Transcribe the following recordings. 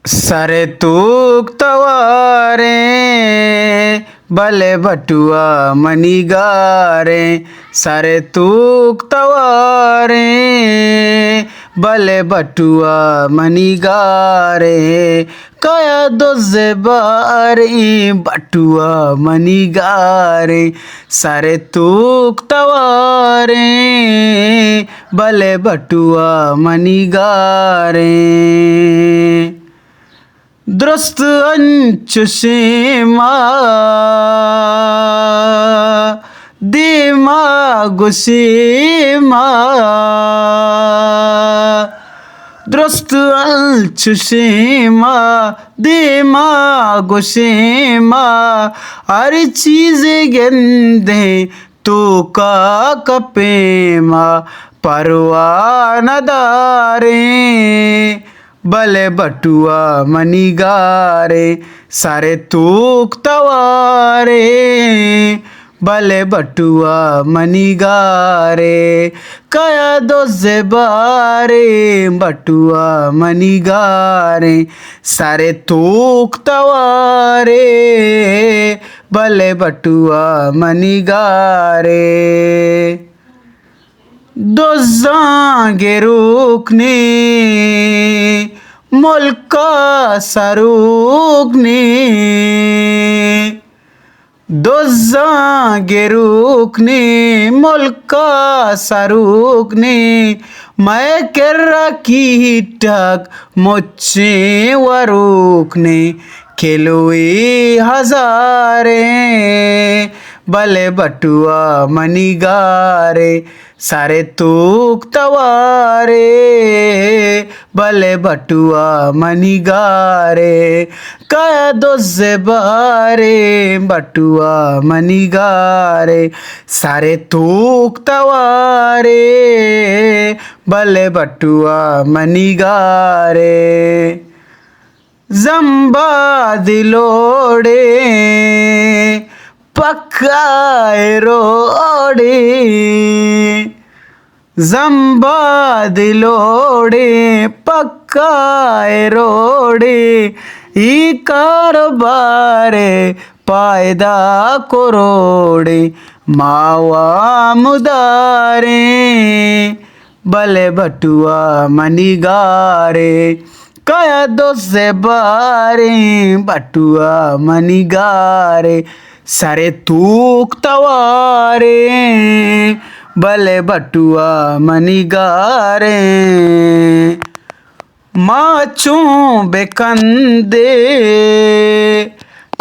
सरे तूक तवारे भले बटुआ मनीगारे सरे तूक तवारे भले बटुआ मनीगारे कया दोजे बारी बटुआ मनीगारे सरे तूक तवारे भले बटुआ मनीगारे दुरुस्त अंचु सीमा दिमाग सीमा दुरुस्त अंचु सीमा दिमाग सीमा हर चीज गेंदे तू का कपेमा परवाह न दारे भले बटुआ मनीगारे सारे तूक तवारे भले बटुआ मनीगारे कया दोजे बारे बटुआ मनीगारे सारे तूक तवारे भले बटुआ मनीगारे दोजांगे रुकने मुल्का सरुकने दोजांगे रुकने मुल्का सरुकने मैं कर्रा की टक मुझे वरुकने खेलोए हजारे भले बटुआ मनीगारे सारे तूक तवारे भले बटुआ मनीगारे कया दोजे बारे बटुआ मनीगारे सारे तूक तवारे भले बटुआ मनीगारे जंबा दिलोड़े पक्काए रोड़े जंबा दिलोड़े पक्काए रोड़े ई कारोबारे पायदा करोड़े मावा मुदारे भले बटुआ मनीगारे कया दोजे बारे बटुआ मनीगारे सारे तूक तवारे भले बटुआ मनीगारे माचूं बेकंदे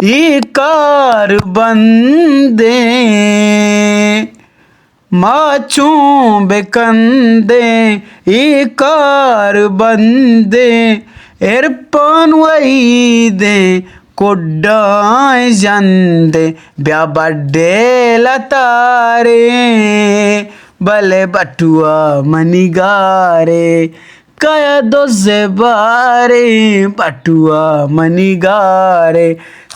ई कार बंदे माचूं बेकंदे ई कार बंदे एरपन वही दे कोड्डाए जंदे ब्या बड्डे लतारे भले बटुआ मनीगारे कया दोजे बारे बटुआ मनीगारे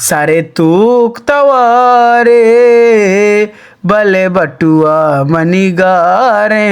सारे तूक तवारे भले बटुआ मनीगारे।